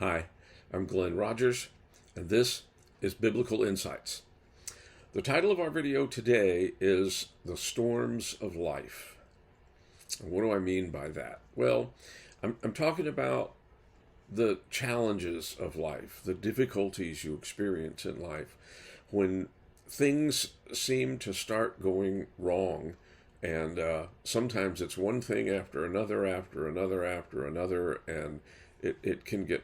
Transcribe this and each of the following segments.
Hi, I'm Glenn Rogers, and this is Biblical Insights. The title of our video today is The Storms of Life. And what do I mean by that? Well, I'm talking about the challenges of life, the difficulties you experience in life, when things seem to start going wrong, and sometimes it's one thing after another, and it can get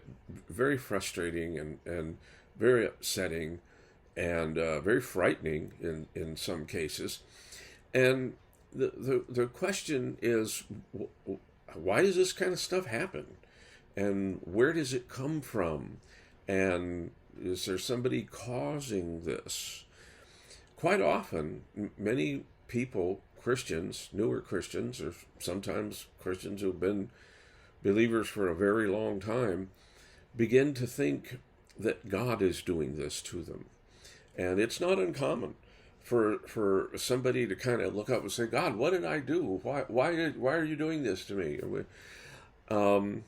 very frustrating and very upsetting and very frightening in some cases. And the question is, why does this kind of stuff happen? And where does it come from? And is there somebody causing this? Quite often, many people, Christians, newer Christians, or sometimes Christians who've been believers for a very long time, begin to think that God is doing this to them. And it's not uncommon for somebody to kind of look up and say, God, what did I do? Why are you doing this to me? And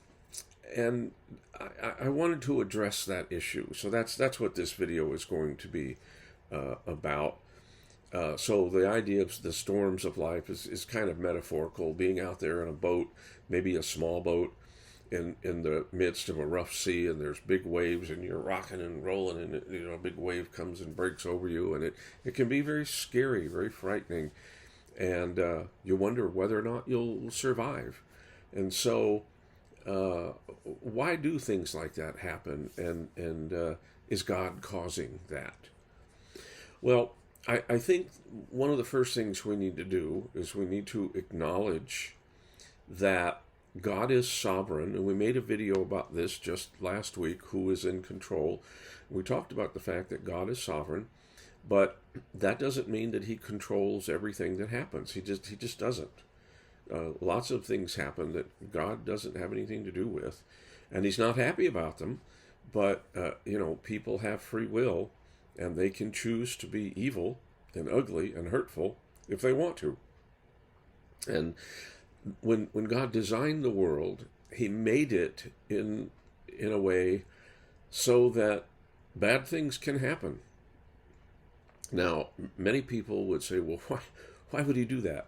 I wanted to address that issue. So that's what this video is going to be about. So the idea of the storms of life is kind of metaphorical, being out there in a boat, maybe a small boat, in the midst of a rough sea, and there's big waves, and you're rocking and rolling, and a big wave comes and breaks over you, and it can be very scary, very frightening, and you wonder whether or not you'll survive. And so why do things like that happen, and is God causing that? Well, I think one of the first things we need to do is we need to acknowledge that God is sovereign, and we made a video about this just last week, who is in control. We talked about the fact that God is sovereign, but that doesn't mean that he controls everything that happens. He just doesn't. Lots of things happen that God doesn't have anything to do with, and he's not happy about them, but people have free will, and they can choose to be evil and ugly and hurtful if they want to. And when God designed the world, he made it in a way so that bad things can happen. Now, many people would say, well, why would he do that?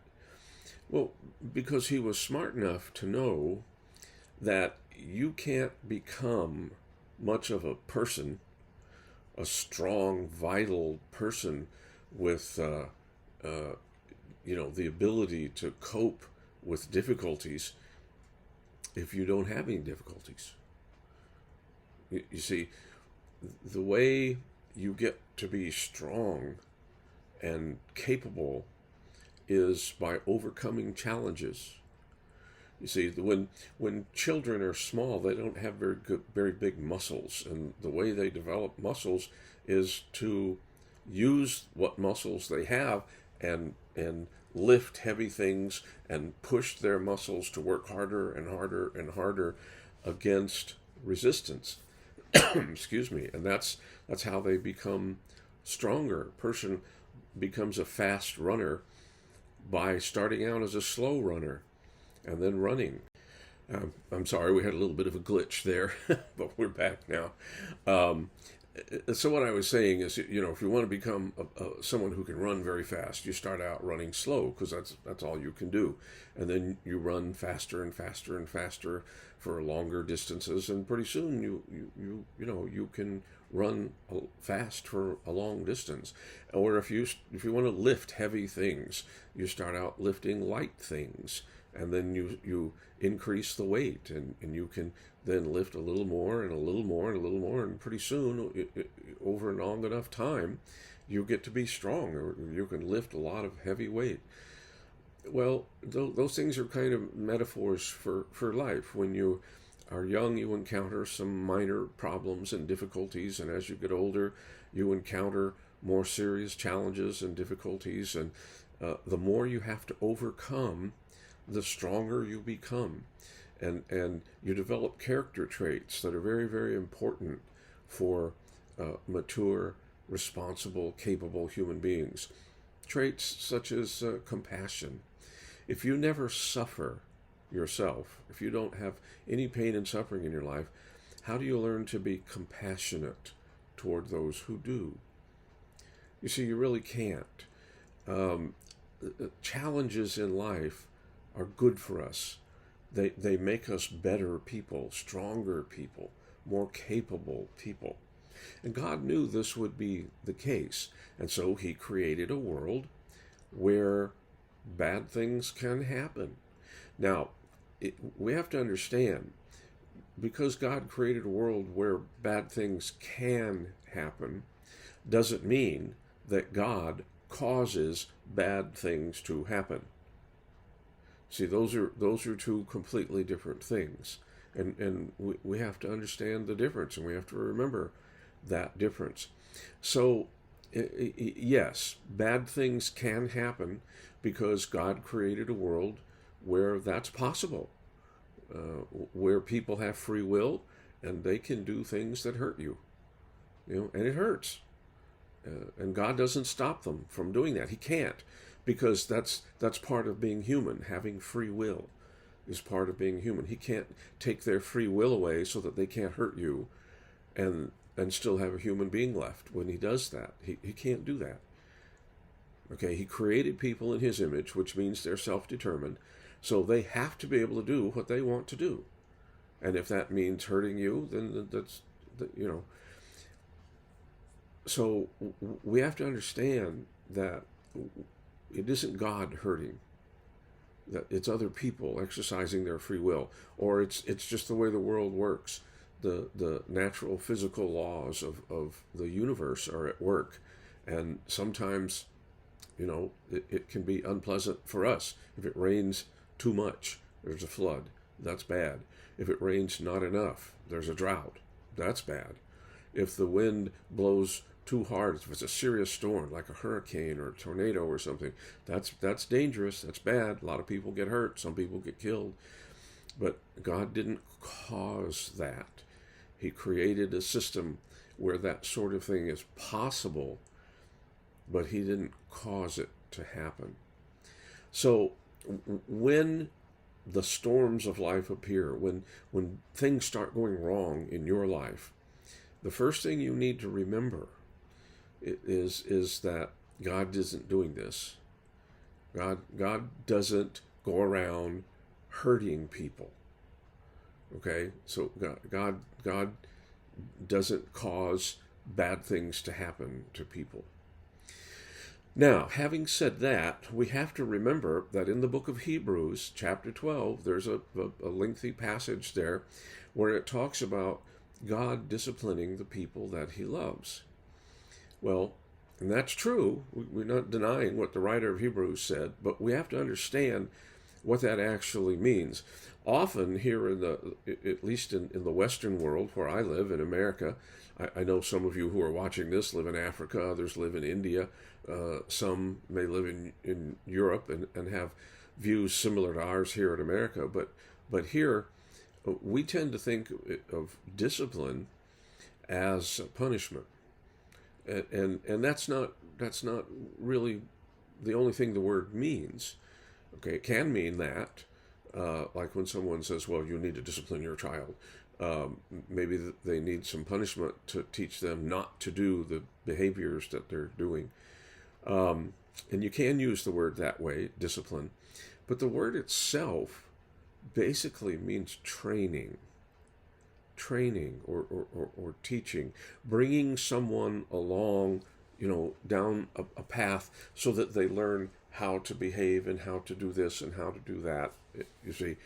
Well, because he was smart enough to know that you can't become much of a person, a strong, vital person with the ability to cope with difficulties if you don't have any difficulties. You see, the way you get to be strong and capable is by overcoming challenges. You see, when children are small, they don't have very big muscles, and the way they develop muscles is to use what muscles they have and lift heavy things and push their muscles to work harder and harder and harder against resistance. Excuse me. And that's how they become stronger. A person becomes a fast runner by starting out as a slow runner and then running. I'm sorry, we had a little bit of a glitch there, but we're back now. So what I was saying is, if you want to become someone who can run very fast, you start out running slow, because that's all you can do, and then you run faster and faster and faster for longer distances, and pretty soon you can run fast for a long distance. Or if you want to lift heavy things, you start out lifting light things, and then you increase the weight, and you can then lift a little more and a little more and a little more, and pretty soon, over a long enough time, you get to be strong, or you can lift a lot of heavy weight. Well, those things are kind of metaphors for life. When you are young, you encounter some minor problems and difficulties, and as you get older, you encounter more serious challenges and difficulties, and the more you have to overcome, the stronger you become. And you develop character traits that are very, very important for mature, responsible, capable human beings. Traits such as compassion. If you never suffer yourself, if you don't have any pain and suffering in your life, How do you learn to be compassionate toward those who do? You see, you really can't. Um, Challenges in life are good for us. They make us better people, stronger people, more capable people. And God knew this would be the case. And so he created a world where bad things can happen. Now, we have to understand, because God created a world where bad things can happen, doesn't mean that God causes bad things to happen. See, those are two completely different things. And we have to understand the difference, and we have to remember that difference. So, yes, bad things can happen because God created a world where that's possible, where people have free will and they can do things that hurt you, and it hurts. And God doesn't stop them from doing that. He can't, because that's part of being human. Having free will is part of being human. He can't take their free will away so that they can't hurt you and still have a human being left. When he does that, he can't do that. Okay, he created people in his image, which means they're self-determined, so they have to be able to do what they want to do. And if that means hurting you, then that's, So we have to understand that it isn't God hurting, that it's other people exercising their free will, or it's just the way the world works. The natural physical laws of the universe are at work, and sometimes, it can be unpleasant for us. If it rains too much, there's a flood. That's bad. If it rains not enough, there's a drought. That's bad. If the wind blows too hard, if it's a serious storm like a hurricane or a tornado or something, that's dangerous. That's bad. A lot of people get hurt. Some people get killed. But God didn't cause that. He created a system where that sort of thing is possible, but he didn't cause it to happen. So when the storms of life appear, when things start going wrong in your life, the first thing you need to remember is that God isn't doing this. God doesn't go around hurting people. Okay, so God doesn't cause bad things to happen to people. Now, having said that, we have to remember that in the book of Hebrews, chapter 12, there's a lengthy passage there where it talks about God disciplining the people that he loves. Well, and that's true. We're not denying what the writer of Hebrews said, but we have to understand what that actually means. Often here at least in the Western world where I live, in America, I know some of you who are watching this live in Africa, others live in India, some may live in Europe and have views similar to ours here in America, but here we tend to think of discipline as punishment. And that's not really the only thing the word means. Okay, it can mean that, like when someone says, well, you need to discipline your child. Maybe they need some punishment to teach them not to do the behaviors that they're doing. And you can use the word that way, discipline. But the word itself basically means training or teaching, bringing someone along, down a path so that they learn how to behave and how to do this and how to do that, you see.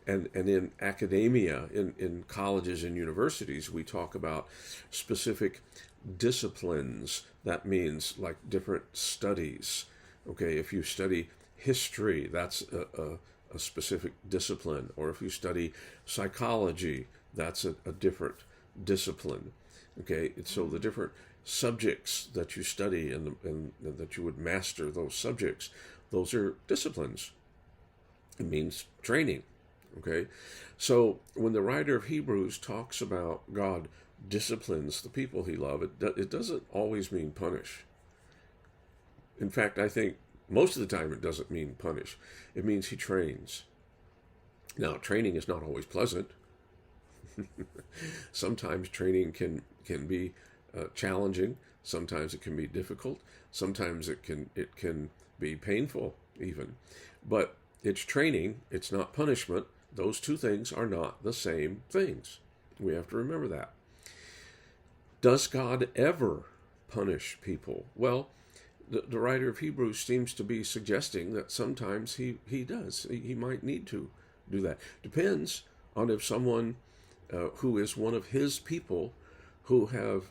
And in academia, in colleges and universities, we talk about specific disciplines. That means like different studies. Okay, if you study history, that's a specific discipline. Or if you study psychology, that's a different discipline. Okay, so the different subjects that you study and that you would master those subjects, those are disciplines. It means training. Okay, so when the writer of Hebrews talks about God disciplines the people he loves, it doesn't always mean punish. In fact, I think most of the time it doesn't mean punish. It means he trains. Now, training is not always pleasant. Sometimes training can be challenging. Sometimes it can be difficult. Sometimes it can be painful even. But it's training. It's not punishment. Those two things are not the same things. We have to remember that. Does God ever punish people? Well, the writer of Hebrews seems to be suggesting that sometimes he does. He might need to do that. Depends on if someone who is one of his people who have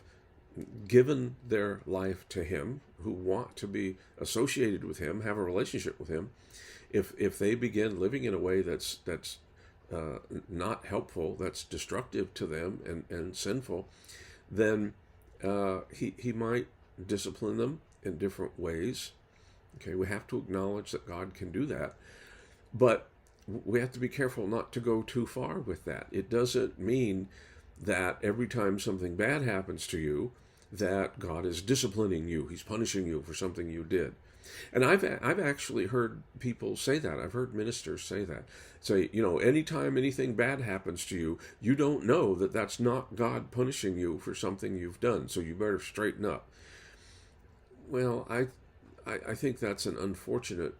given their life to him, who want to be associated with him, have a relationship with him, if they begin living in a way that's not helpful, that's destructive to them and sinful, then he might discipline them in different ways. Okay, we have to acknowledge that God can do that, but we have to be careful not to go too far with that. It doesn't mean that every time something bad happens to you, that God is disciplining you. He's punishing you for something you did. And I've actually heard people say that. I've heard ministers say that. Say, anytime anything bad happens to you, you don't know that that's not God punishing you for something you've done, so you better straighten up. Well, I think that's an unfortunate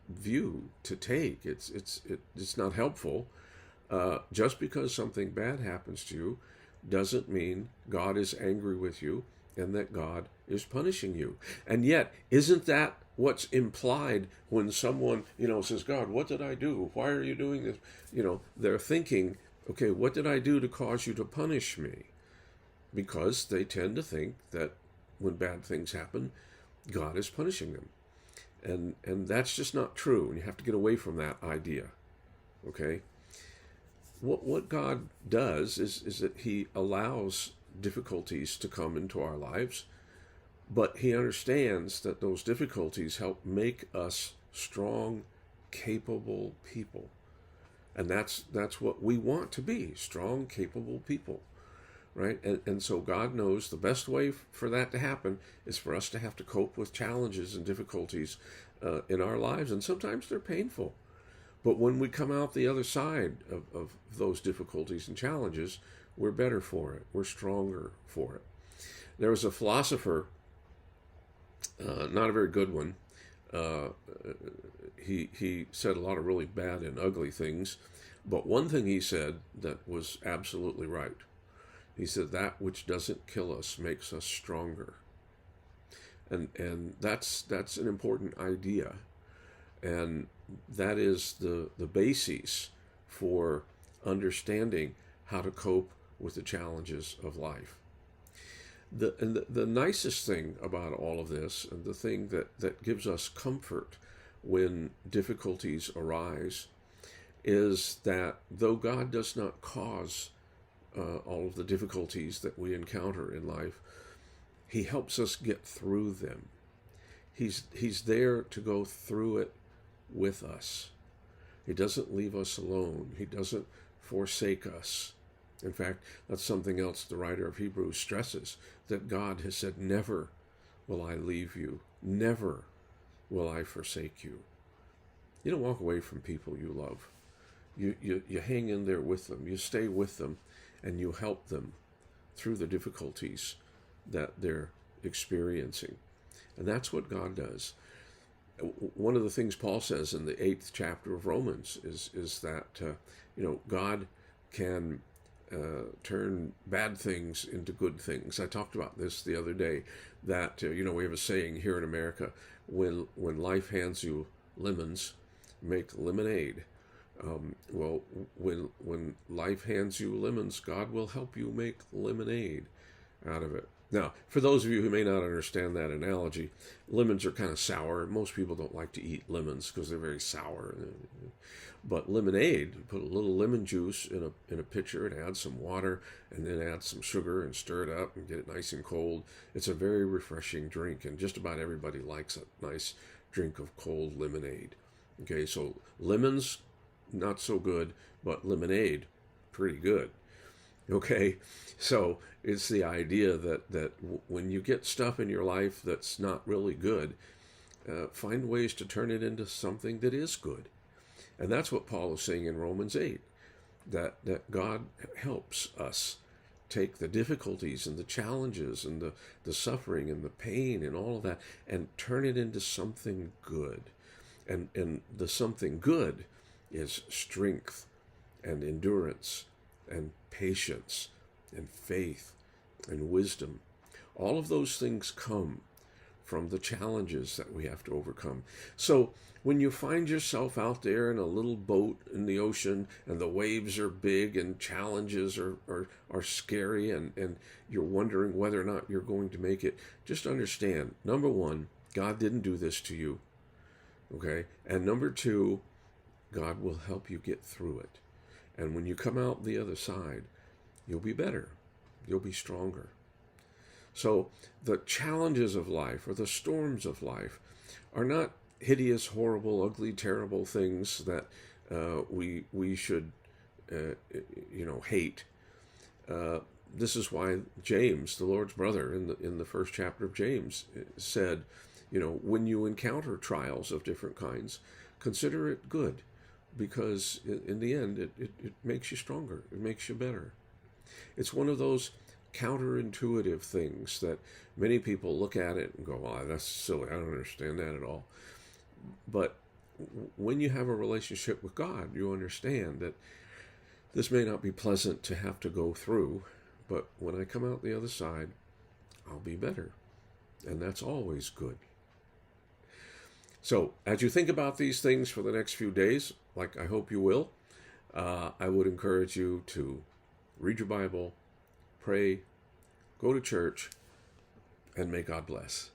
view to take. It's not helpful. Just because something bad happens to you doesn't mean God is angry with you and that God is punishing you. And yet, isn't that what's implied when someone, says, God, what did I do? Why are you doing this? They're thinking, okay, what did I do to cause you to punish me? Because they tend to think that when bad things happen, God is punishing them. And that's just not true. And you have to get away from that idea. Okay? What God does is that he allows difficulties to come into our lives, but he understands that those difficulties help make us strong, capable people. And that's what we want to be, strong, capable people, right? And so God knows the best way for that to happen is for us to have to cope with challenges and difficulties in our lives, and sometimes they're painful. But when we come out the other side of those difficulties and challenges, we're better for it. We're stronger for it. There was a philosopher, not a very good one. He said a lot of really bad and ugly things, but one thing he said that was absolutely right. He said, that which doesn't kill us makes us stronger. And that's an important idea. And that is the basis for understanding how to cope with the challenges of life. The nicest thing about all of this, and the thing that gives us comfort when difficulties arise, is that though God does not cause all of the difficulties that we encounter in life, he helps us get through them. He's there to go through it with us. He doesn't leave us alone. He doesn't forsake us. In fact, that's something else the writer of Hebrews stresses, that God has said, never will I leave you. Never will I forsake you. You don't walk away from people you love. You hang in there with them. You stay with them, and you help them through the difficulties that they're experiencing. And that's what God does. One of the things Paul says in the 8th chapter of Romans is that God can turn bad things into good things. I talked about this the other day, that we have a saying here in America, when life hands you lemons, make lemonade. Well, when life hands you lemons, God will help you make lemonade out of it. Now, for those of you who may not understand that analogy, lemons are kind of sour. Most people don't like to eat lemons because they're very sour. But lemonade, put a little lemon juice in a pitcher and add some water, and then add some sugar and stir it up and get it nice and cold. It's a very refreshing drink, and just about everybody likes a nice drink of cold lemonade. Okay, so lemons, not so good, but lemonade, pretty good. Okay, so it's the idea that when you get stuff in your life that's not really good, find ways to turn it into something that is good. And that's what Paul is saying in Romans 8. that God helps us take the difficulties and the challenges and the suffering and the pain and all of that and turn it into something good. And the something good is strength and endurance and patience and faith and wisdom. All of those things come from the challenges that we have to overcome. So when you find yourself out there in a little boat in the ocean and the waves are big and challenges are scary and you're wondering whether or not you're going to make it, just understand, number one, God didn't do this to you. Okay? And number two, God will help you get through it. And when you come out the other side, you'll be better. You'll be stronger. So the challenges of life or the storms of life are not hideous, horrible, ugly, terrible things that we should hate. This is why James, the Lord's brother, in the first chapter of James, said, when you encounter trials of different kinds, consider it good, because in the end it makes you stronger. It makes you better. It's one of those counterintuitive things that many people look at it and go, "Well, that's silly. I don't understand that at all." But when you have a relationship with God, you understand that this may not be pleasant to have to go through, but when I come out the other side, I'll be better. And that's always good. So as you think about these things for the next few days, like I hope you will, I would encourage you to read your Bible, pray, go to church, and may God bless.